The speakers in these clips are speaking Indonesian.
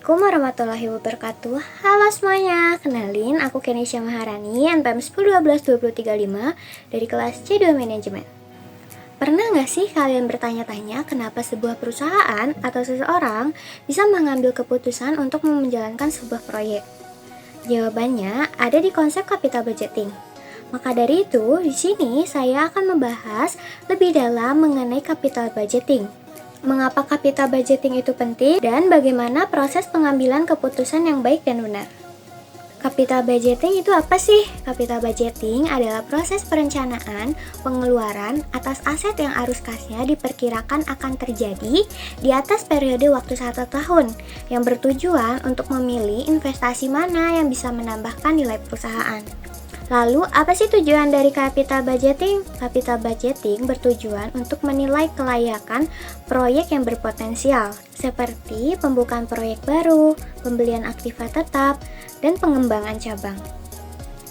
Assalamualaikum warahmatullahi wabarakatuh. Halo semuanya, kenalin aku Kenisha Maharani, NPM 1012-2035 dari kelas C2 Manajemen. Pernah nggak sih kalian bertanya-tanya kenapa sebuah perusahaan atau seseorang bisa mengambil keputusan untuk menjalankan sebuah proyek? Jawabannya ada di konsep capital budgeting. Maka dari itu, di sini saya akan membahas lebih dalam mengenai capital budgeting. Mengapa capital budgeting itu penting dan bagaimana proses pengambilan keputusan yang baik dan benar. Capital budgeting itu apa sih? Capital budgeting adalah proses perencanaan pengeluaran atas aset yang arus kasnya diperkirakan akan terjadi di atas periode waktu 1 tahun yang bertujuan untuk memilih investasi mana yang bisa menambahkan nilai perusahaan. Lalu, apa sih tujuan dari capital budgeting? Capital budgeting bertujuan untuk menilai kelayakan proyek yang berpotensial, seperti pembukaan proyek baru, pembelian aktiva tetap, dan pengembangan cabang.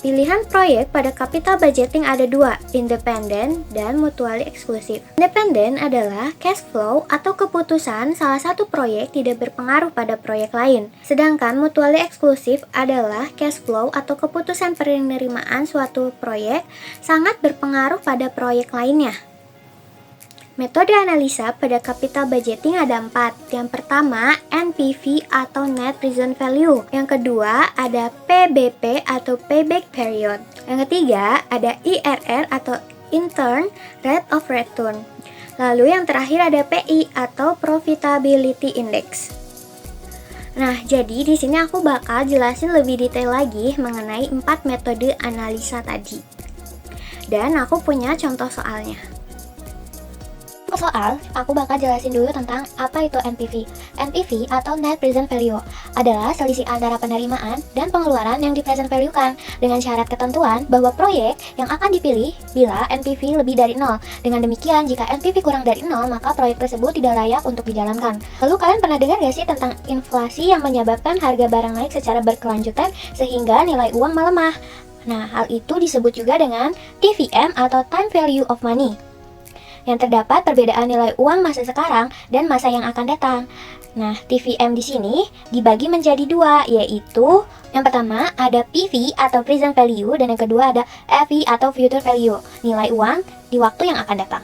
Pilihan proyek pada capital budgeting ada dua, independen dan mutually eksklusif. Independen adalah cash flow atau keputusan salah satu proyek tidak berpengaruh pada proyek lain. Sedangkan mutually eksklusif adalah cash flow atau keputusan penerimaan suatu proyek sangat berpengaruh pada proyek lainnya. Metode analisa pada capital budgeting ada 4. Yang pertama, NPV atau Net Present Value. Yang kedua, ada PBP atau Payback Period. Yang ketiga, ada IRR atau Internal Rate of Return. Lalu yang terakhir ada PI atau Profitability Index. Nah, jadi di sini aku bakal jelasin lebih detail lagi mengenai 4 metode analisa tadi. Dan aku punya contoh soalnya. Soal, aku bakal jelasin dulu tentang apa itu NPV. NPV atau Net Present Value adalah selisih antara penerimaan dan pengeluaran yang di-present value-kan dengan syarat ketentuan bahwa proyek yang akan dipilih bila NPV lebih dari 0. Dengan demikian, jika NPV kurang dari 0, maka proyek tersebut tidak layak untuk dijalankan. Lalu kalian pernah dengar gak sih tentang inflasi yang menyebabkan harga barang naik secara berkelanjutan sehingga nilai uang melemah? Nah, hal itu disebut juga dengan TVM atau Time Value of Money, yang terdapat perbedaan nilai uang masa sekarang dan masa yang akan datang. Nah, TVM di sini dibagi menjadi dua, yaitu yang pertama ada PV atau Present Value dan yang kedua ada FV atau Future Value, nilai uang di waktu yang akan datang.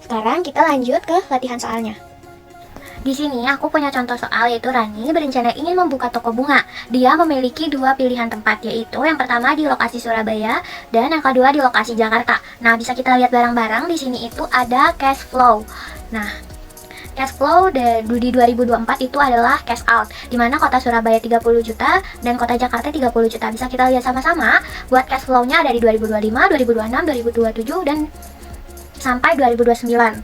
Sekarang kita lanjut ke latihan soalnya. Di sini aku punya contoh soal, yaitu Rani berencana ingin membuka toko bunga. Dia memiliki dua pilihan tempat, yaitu yang pertama di lokasi Surabaya dan yang kedua di lokasi Jakarta. Nah, bisa kita lihat bareng-barang di sini itu ada cash flow. Nah, cash flow di 2024 itu adalah cash out, di mana kota Surabaya 30 juta dan kota Jakarta 30 juta. Bisa kita lihat sama-sama buat cash flow-nya dari 2025, 2026, 2027 dan sampai 2029.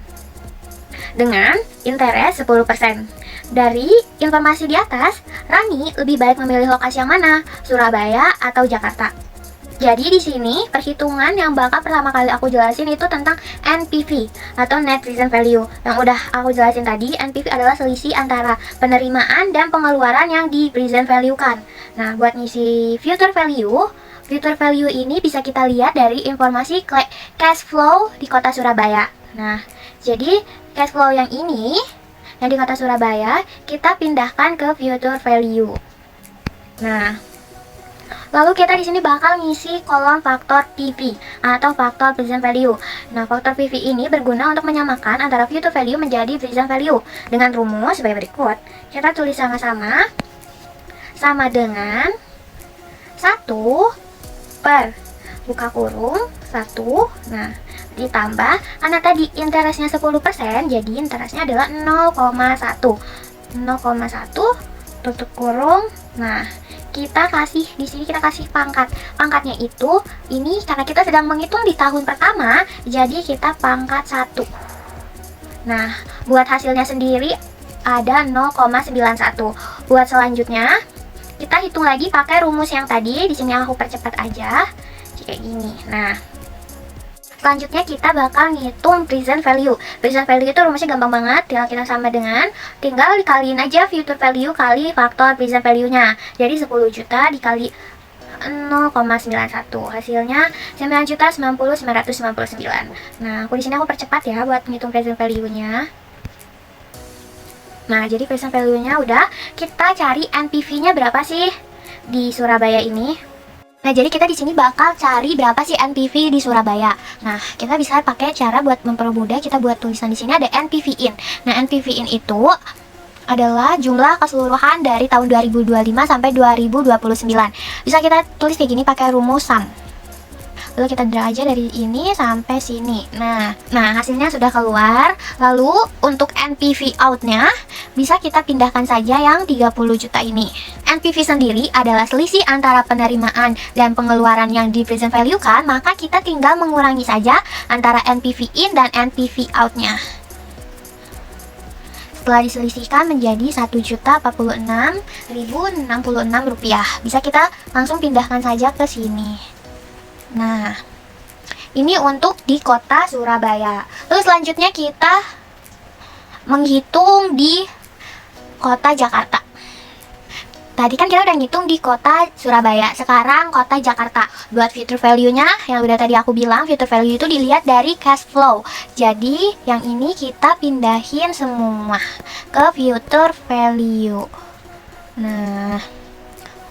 Dengan interest 10%. Dari informasi di atas, Rani lebih baik memilih lokasi yang mana? Surabaya atau Jakarta? Jadi di sini perhitungan yang bakal pertama kali aku jelasin itu tentang NPV atau Net Present Value. Yang udah aku jelasin tadi, NPV adalah selisih antara penerimaan dan pengeluaran yang di present value kan. Nah, buat ngisi future value ini bisa kita lihat dari informasi cash flow di kota Surabaya. Nah, jadi cash flow yang ini, yang di kota Surabaya, kita pindahkan ke future value. Nah, lalu kita di sini bakal ngisi kolom faktor PV atau faktor present value. Nah, faktor PV ini berguna untuk menyamakan antara future value menjadi present value dengan rumus sebagai berikut. Kita tulis sama-sama, sama dengan 1 per buka kurung 1. Nah, ditambah karena tadi interestnya 10%, jadi interestnya adalah 0,1 tutup kurung. Nah, kita kasih di sini, kita kasih pangkatnya itu ini karena kita sedang menghitung di tahun pertama, jadi kita pangkat 1. Nah, buat hasilnya sendiri ada 0,91. Buat selanjutnya kita hitung lagi pakai rumus yang tadi. Di sini aku percepat aja kayak gini. Nah, selanjutnya kita bakal ngitung present value. Present value itu rumusnya gampang banget, tinggal kita sama dengan, tinggal dikaliin aja future value kali faktor present value-nya. Jadi 10 juta dikali 0,91, hasilnya 9.090.999. Nah, aku di sini aku percepat ya buat ngitung present value-nya. Nah, jadi present value-nya udah, kita cari NPV-nya berapa sih di Surabaya ini? Nah, jadi kita di sini bakal cari berapa sih NPV di Surabaya. Nah, kita bisa pakai cara buat mempermudah, kita buat tulisan di sini ada NPV in. Nah, NPV in itu adalah jumlah keseluruhan dari tahun 2025 sampai 2029. Bisa kita tulis kayak gini pakai rumus sum. Lalu kita drag aja dari ini sampai sini. Nah, hasilnya sudah keluar. Lalu untuk NPV out-nya bisa kita pindahkan saja yang 30 juta ini. NPV sendiri adalah selisih antara penerimaan dan pengeluaran yang di present value kan, maka kita tinggal mengurangi saja antara NPV in dan NPV out-nya. Setelah diselisihkan menjadi Rp1.046.066. Bisa kita langsung pindahkan saja ke sini. Nah, ini untuk di kota Surabaya. Terus selanjutnya kita menghitung di kota Jakarta. Tadi kan kita udah ngitung di kota Surabaya, sekarang kota Jakarta. Buat future value-nya, yang udah tadi aku bilang, future value itu dilihat dari cash flow. Jadi, yang ini kita pindahin semua ke future value. Nah,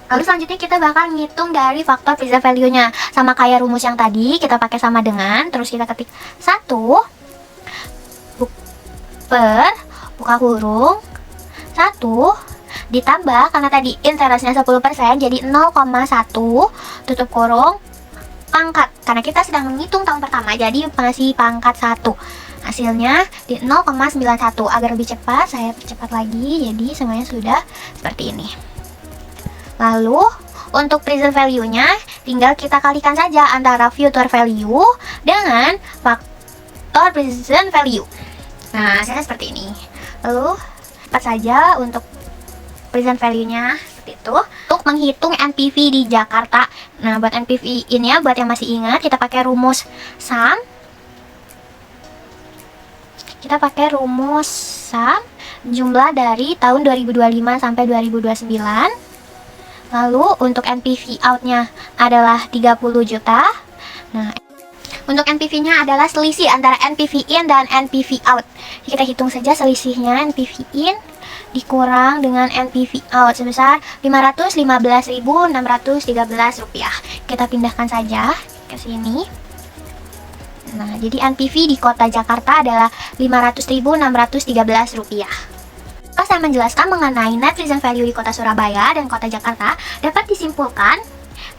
lalu selanjutnya kita bakal ngitung dari faktor present value-nya. Sama kayak rumus yang tadi, kita pakai sama dengan, terus kita ketik 1 per buka kurung 1 ditambah, karena tadi interestnya 10%, jadi 0,1 tutup kurung pangkat. Karena kita sedang menghitung tahun pertama, jadi masih pangkat 1. Hasilnya di 0,91. Agar lebih cepat, saya percepat lagi, jadi semuanya sudah seperti ini. Lalu untuk present value-nya tinggal kita kalikan saja antara future value dengan faktor present value. Nah, hasilnya seperti ini. Lalu cepat saja untuk present value-nya seperti itu. Untuk menghitung NPV di Jakarta. Nah, buat NPV ini ya, buat yang masih ingat, kita pakai rumus sum. Kita pakai rumus sum jumlah dari tahun 2025 sampai 2029. Lalu untuk NPV out-nya adalah 30 juta. Nah, untuk NPV-nya adalah selisih antara NPV in dan NPV out. Kita hitung saja selisihnya, NPV in dikurang dengan NPV out sebesar Rp515.613. Kita pindahkan saja ke sini. Nah, jadi NPV di kota Jakarta adalah Rp500.613. Setelah saya menjelaskan mengenai net present value di kota Surabaya dan kota Jakarta, dapat disimpulkan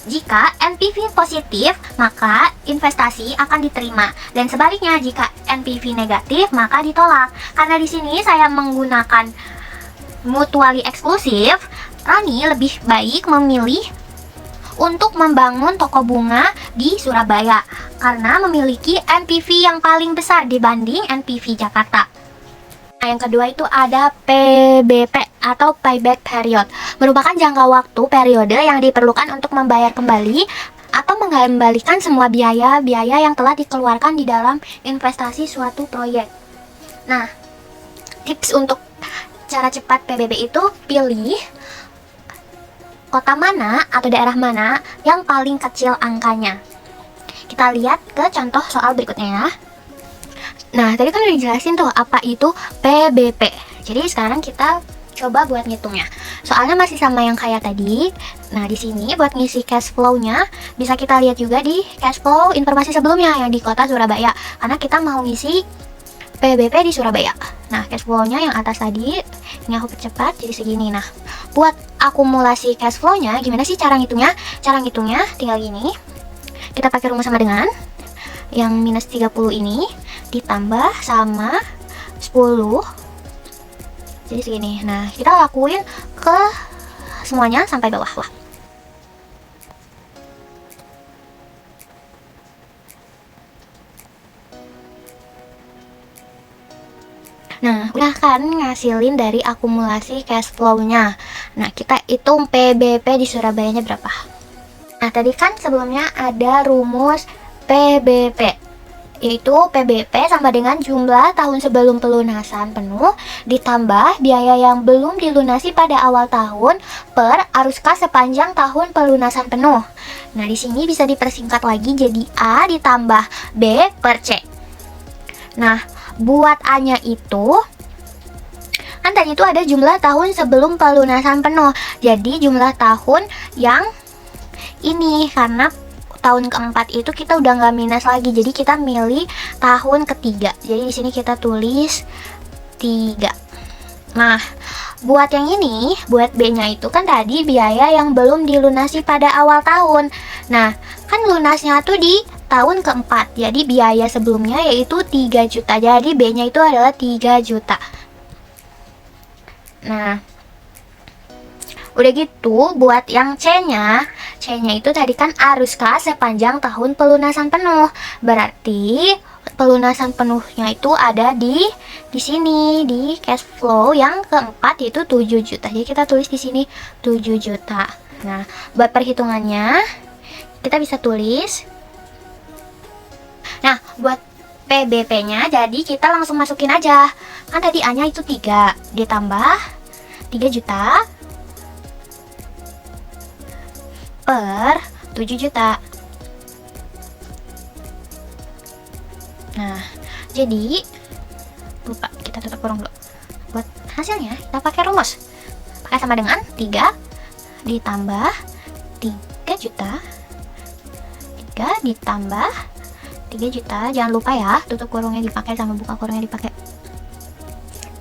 jika NPV positif, maka investasi akan diterima. Dan sebaliknya, jika NPV negatif, maka ditolak. Karena di sini saya menggunakan mutually eksklusif, Rani lebih baik memilih untuk membangun toko bunga di Surabaya karena memiliki NPV yang paling besar dibanding NPV Jakarta. Nah, yang kedua itu ada PBP atau payback period, merupakan jangka waktu periode yang diperlukan untuk membayar kembali atau mengembalikan semua biaya-biaya yang telah dikeluarkan di dalam investasi suatu proyek. Nah, tips untuk cara cepat PBB itu pilih kota mana atau daerah mana yang paling kecil angkanya. Kita lihat ke contoh soal berikutnya ya. Nah, tadi kan udah dijelasin tuh apa itu PBP. Jadi sekarang kita coba buat ngitungnya. Soalnya masih sama yang kayak tadi. Nah, di sini buat ngisi cash flow-nya bisa kita lihat juga di cash flow informasi sebelumnya yang di kota Surabaya. Karena kita mau ngisi PBP di Surabaya. Nah, cash flow-nya yang atas tadi, ini aku percepat jadi segini. Nah, buat akumulasi cash flow-nya gimana sih cara ngitungnya? Cara ngitungnya tinggal gini. Kita pakai rumus sama dengan yang minus 30 ini ditambah sama 10, jadi segini. Nah, kita lakuin ke semuanya sampai bawah lah. Nah, udah kan ngasilin dari akumulasi cash flow-nya. Nah, kita hitung PBP di Surabayanya berapa. Nah, tadi kan sebelumnya ada rumus PBP, yaitu PBP sama dengan jumlah tahun sebelum pelunasan penuh ditambah biaya yang belum dilunasi pada awal tahun per arus kas sepanjang tahun pelunasan penuh. Nah, di sini bisa dipersingkat lagi jadi A ditambah B per C. Nah, buat A-nya itu kan tadi itu ada jumlah tahun sebelum pelunasan penuh. Jadi jumlah tahun yang ini, karena tahun keempat itu kita udah nggak minus lagi, jadi kita milih tahun ketiga. Jadi di sini kita tulis 3. Nah, buat yang ini, buat B-nya itu kan tadi biaya yang belum dilunasi pada awal tahun. Nah, kan lunasnya tuh di tahun keempat, jadi biaya sebelumnya yaitu 3 juta. Jadi B-nya itu adalah 3 juta. Nah, udah gitu buat yang C-nya itu tadi kan arus kas sepanjang tahun pelunasan penuh. Berarti pelunasan penuhnya itu ada di sini di cash flow yang keempat, yaitu 7 juta. Jadi kita tulis di sini 7 juta. Nah, buat perhitungannya kita bisa tulis. Nah, buat PBP-nya jadi kita langsung masukin aja. Kan tadi A-nya itu 3 ditambah 3 juta per 7 juta. Nah, jadi lupa kita tutup kurung dulu. Buat hasilnya kita pakai rumus. Pakai sama dengan 3 ditambah 3 juta. 3 ditambah 3 juta. Jangan lupa ya, tutup kurungnya dipakai sama buka kurungnya dipakai.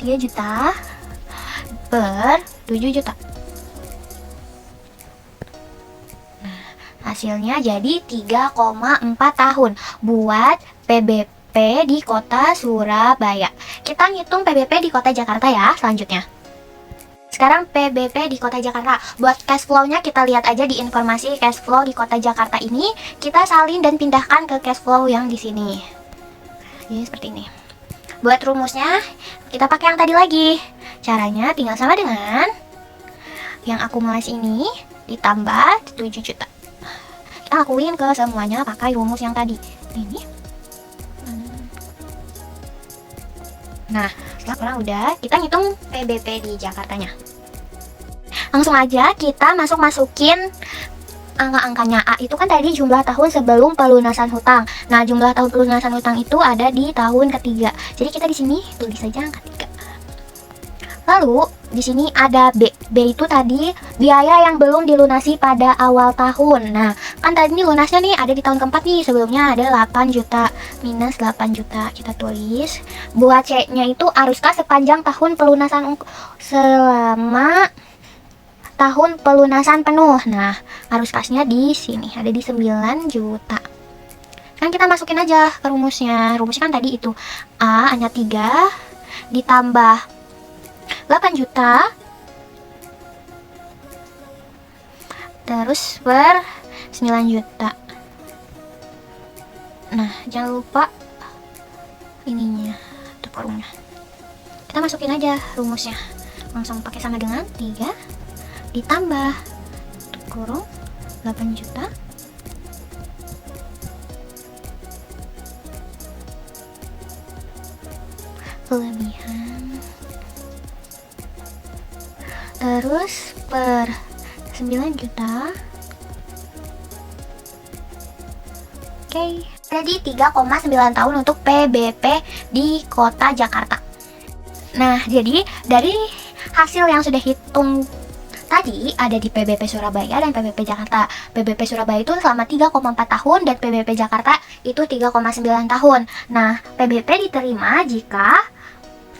3 juta per 7 juta. Nah, hasilnya jadi 3,4 tahun buat PBP di kota Surabaya. Kita ngitung PBP di kota Jakarta ya selanjutnya. Sekarang PBP di kota Jakarta. Buat cash flow-nya kita lihat aja di informasi cash flow di kota Jakarta ini. Kita salin dan pindahkan ke cash flow yang di sini. Jadi seperti ini. Buat rumusnya kita pakai yang tadi lagi. Caranya tinggal sama dengan yang akumulasi ini ditambah 7 juta. Kita lakuin ke semuanya pakai rumus yang tadi. Ini. Nah, setelah kurang udah, kita ngitung PBP di Jakartanya. Langsung aja kita masukin angka-angkanya. A itu kan tadi jumlah tahun sebelum pelunasan hutang. Nah, jumlah tahun pelunasan hutang itu ada di tahun ketiga. Jadi kita di sini tulis saja angka 3. Lalu di sini ada B. B itu tadi biaya yang belum dilunasi pada awal tahun. Nah, kan tadi ini lunasnya nih ada di tahun keempat nih. Sebelumnya ada 8 juta minus 8 juta. Kita tulis. Buat C-nya itu arus kas sepanjang tahun pelunasan selama tahun pelunasan penuh. Nah, arus kasnya di sini ada di 9 juta. Kan kita masukin aja ke rumusnya. Rumusnya kan tadi itu A-nya 3 ditambah 8 juta terus per 9 juta. Nah, jangan lupa ininya tuh kurungnya. Kita masukin aja rumusnya. Langsung pakai sama dengan 3 ditambah kurung 8 juta kelebihan terus per 9 juta. Oke, jadi 3,9 tahun untuk PBP di kota Jakarta. Nah, jadi dari hasil yang sudah hitung tadi ada di PBP Surabaya dan PBP Jakarta. PBP Surabaya itu selama 3,4 tahun dan PBP Jakarta itu 3,9 tahun. Nah, PBP diterima jika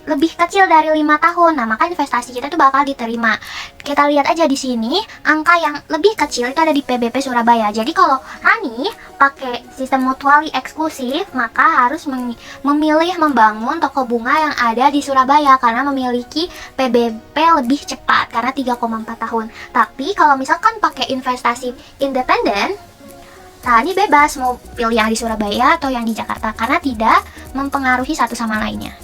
lebih kecil dari 5 tahun. Nah, maka investasi kita tuh bakal diterima. Kita lihat aja di sini, angka yang lebih kecil itu ada di PBP Surabaya. Jadi kalau Rani pakai sistem mutuali eksklusif, maka harus memilih membangun toko bunga yang ada di Surabaya karena memiliki PBP lebih cepat karena 3,4 tahun. Tapi kalau misalkan pakai investasi independen, Rani bebas mau pilih yang di Surabaya atau yang di Jakarta karena tidak mempengaruhi satu sama lainnya.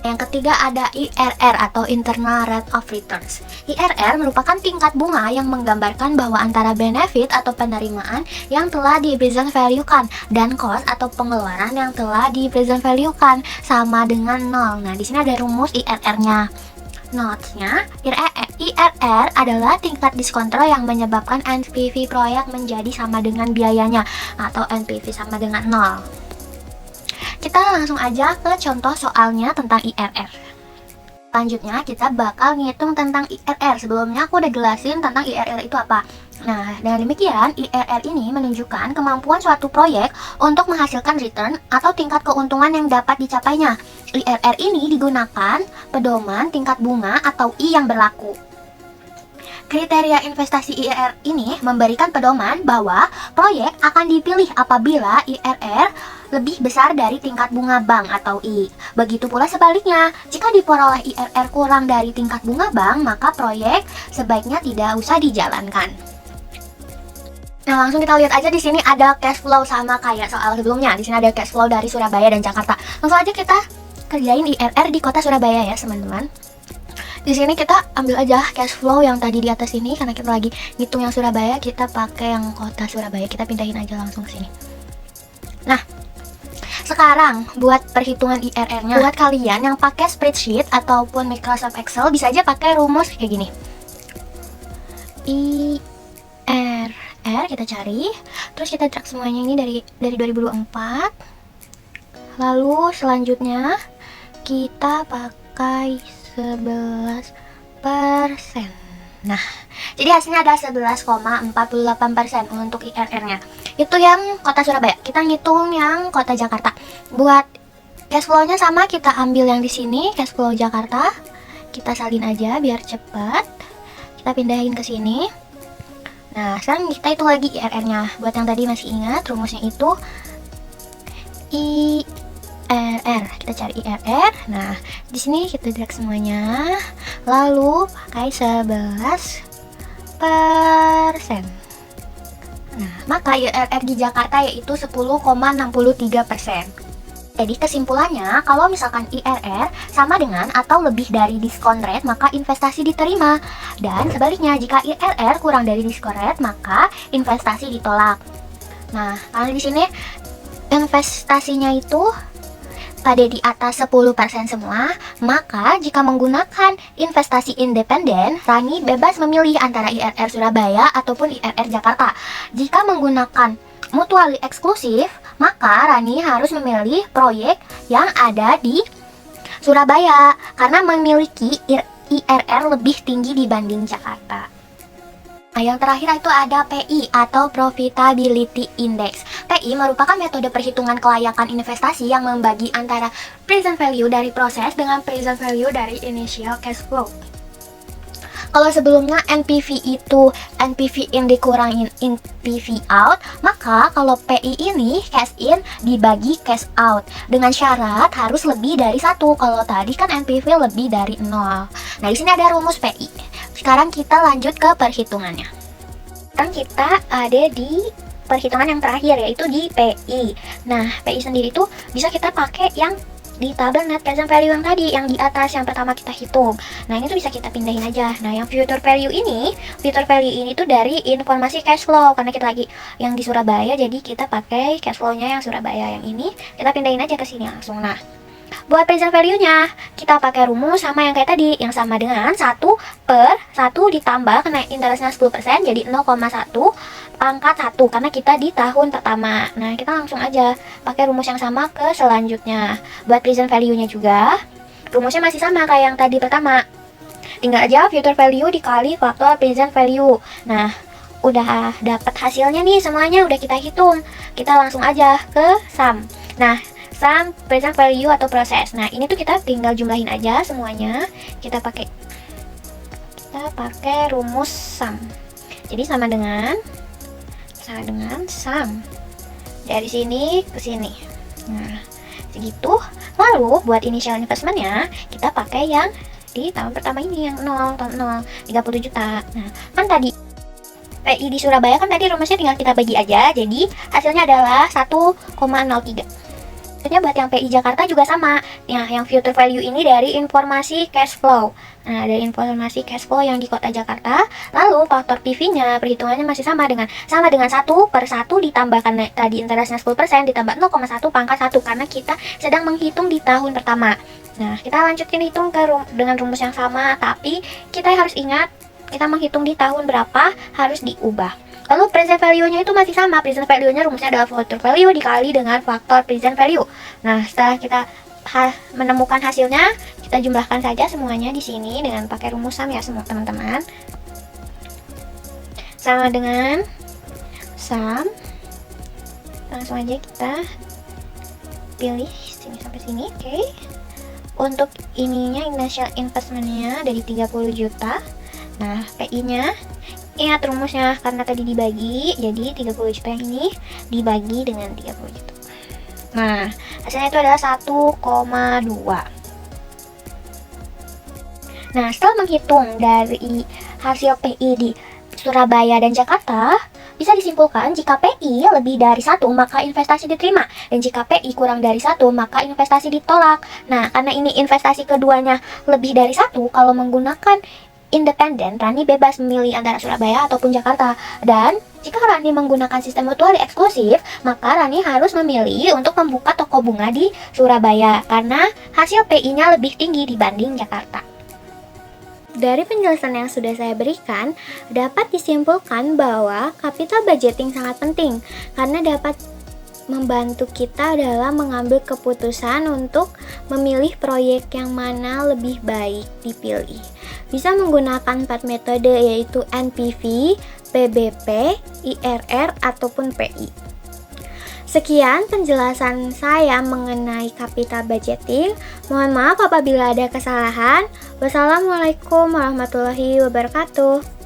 Yang ketiga ada IRR atau Internal Rate of Returns. IRR merupakan tingkat bunga yang menggambarkan bahwa antara benefit atau penerimaan yang telah di present value-kan dan cost atau pengeluaran yang telah di present value-kan sama dengan 0. Nah, di sini ada rumus IRR-nya. Notes-nya, IRR adalah tingkat diskontrol yang menyebabkan NPV proyek menjadi sama dengan biayanya atau NPV sama dengan 0. Kita langsung aja ke contoh soalnya tentang IRR. Selanjutnya kita bakal ngitung tentang IRR. Sebelumnya aku udah jelasin tentang IRR itu apa. Nah, dengan demikian, IRR ini menunjukkan kemampuan suatu proyek untuk menghasilkan return atau tingkat keuntungan yang dapat dicapainya. IRR ini digunakan pedoman tingkat bunga atau I yang berlaku. Kriteria investasi IRR ini memberikan pedoman bahwa proyek akan dipilih apabila IRR lebih besar dari tingkat bunga bank atau I. Begitu pula sebaliknya, jika diperoleh IRR kurang dari tingkat bunga bank, maka proyek sebaiknya tidak usah dijalankan. Nah, langsung kita lihat aja di sini ada cash flow sama kayak soal sebelumnya. Di sini ada cash flow dari Surabaya dan Jakarta. Langsung aja kita kerjain IRR di kota Surabaya ya, teman-teman. Di sini kita ambil aja cash flow yang tadi di atas ini, karena kita lagi ngitung yang Surabaya, kita pakai yang kota Surabaya. Kita pindahin aja langsung ke sini. Nah, sekarang buat perhitungan IRR-nya, buat kalian yang pakai spreadsheet ataupun Microsoft Excel, bisa aja pakai rumus kayak gini. IRR kita cari, terus kita drag semuanya ini dari 2024. Lalu selanjutnya kita pakai 11%. Nah, jadi hasilnya ada 11,48% untuk IRR-nya. Itu yang kota Surabaya. Kita ngitung yang kota Jakarta. Buat cash flow-nya sama, kita ambil yang di sini, cash flow Jakarta. Kita salin aja biar cepat. Kita pindahin ke sini. Nah, sekarang kita hitung lagi IRR-nya. Buat yang tadi masih ingat, rumusnya itu IRR. Kita cari IRR. Nah, di sini kita drag semuanya. Lalu pakai 11%. Nah, maka IRR di Jakarta yaitu 10,63%. Jadi kesimpulannya, kalau misalkan IRR sama dengan atau lebih dari diskon rate, maka investasi diterima. Dan sebaliknya, jika IRR kurang dari diskon rate, maka investasi ditolak. Nah, kalau di sini investasinya itu pada di atas 10% semua, maka jika menggunakan investasi independen, Rani bebas memilih antara IRR Surabaya ataupun IRR Jakarta. Jika menggunakan mutually eksklusif, maka Rani harus memilih proyek yang ada di Surabaya karena memiliki IRR lebih tinggi dibanding Jakarta. Nah, yang terakhir itu ada PI atau Profitability Index. PI merupakan metode perhitungan kelayakan investasi yang membagi antara present value dari proses dengan present value dari initial cash flow. Kalau sebelumnya NPV itu NPV in dikurangin NPV out, maka kalau PI ini cash in dibagi cash out dengan syarat harus lebih dari 1. Kalau tadi kan NPV lebih dari 0. Nah, di sini ada rumus PI. Sekarang kita lanjut ke perhitungannya. Sekarang kita ada di perhitungan yang terakhir, yaitu di PI. Nah, PI sendiri tuh bisa kita pakai yang di tabel net present value yang tadi, yang di atas yang pertama kita hitung. Nah, ini tuh bisa kita pindahin aja. Nah, yang future value ini tuh dari informasi cash flow, karena kita lagi yang di Surabaya, jadi kita pakai cash flow-nya yang Surabaya yang ini. Kita pindahin aja ke sini langsung. Nah, buat present value-nya, kita pakai rumus sama yang kayak tadi, yang sama dengan 1/1 ditambah kena interestnya 10%, jadi 0,1 pangkat 1, karena kita di tahun pertama. Nah, kita langsung aja pakai rumus yang sama ke selanjutnya. Buat present value-nya juga, rumusnya masih sama kayak yang tadi pertama. Tinggal aja future value dikali faktor present value. Nah, udah dapat hasilnya nih, semuanya udah kita hitung. Kita langsung aja ke sum. Nah, sum present value atau proses. Nah, ini tuh kita tinggal jumlahin aja semuanya. Kita pakai rumus sum. Jadi sama dengan sum dari sini ke sini. Nah, segitu. Lalu buat initial investmentnya kita pakai yang di tahun pertama ini, yang 30 juta. Nah, kan tadi PI di Surabaya kan tadi rumusnya tinggal kita bagi aja, jadi hasilnya adalah 1,03. Buat yang PI Jakarta juga sama. Nah, yang future value ini dari informasi cash flow. Nah, dari informasi cash flow yang di kota Jakarta. Lalu faktor PV-nya perhitungannya masih sama dengan 1/1 ditambahkan tadi interestnya 10% ditambah 0,1 pangkat 1, karena kita sedang menghitung di tahun pertama. Nah, kita lanjutin hitung dengan rumus yang sama, tapi kita harus ingat kita menghitung di tahun berapa harus diubah. Lalu present value-nya itu masih sama. Present value-nya rumusnya adalah future value dikali dengan faktor present value. Nah, setelah kita menemukan hasilnya, kita jumlahkan saja semuanya di sini dengan pakai rumus SAM ya semua teman-teman. Sama dengan SAM. Langsung aja kita pilih sini sampai sini, oke. Untuk ininya initial investmentnya dari 30 juta. Nah, PI-nya ingat rumusnya karena tadi dibagi, jadi 30 juta yang ini dibagi dengan 30 juta. Nah, hasilnya itu adalah 1,2. Nah, setelah menghitung dari hasil PI di Surabaya dan Jakarta, bisa disimpulkan jika PI lebih dari 1 maka investasi diterima, dan jika PI kurang dari 1 maka investasi ditolak. Nah, karena ini investasi keduanya lebih dari 1, kalau menggunakan independen, Rani bebas memilih antara Surabaya ataupun Jakarta. Dan jika Rani menggunakan sistem mutuali eksklusif, maka Rani harus memilih untuk membuka toko bunga di Surabaya karena hasil PI-nya lebih tinggi dibanding Jakarta. Dari penjelasan yang sudah saya berikan, dapat disimpulkan bahwa capital budgeting sangat penting karena dapat membantu kita dalam mengambil keputusan untuk memilih proyek yang mana lebih baik dipilih. Bisa menggunakan 4 metode yaitu NPV, PBP, IRR, ataupun PI. Sekian penjelasan saya mengenai capital budgeting. Mohon maaf apabila ada kesalahan. Wassalamualaikum warahmatullahi wabarakatuh.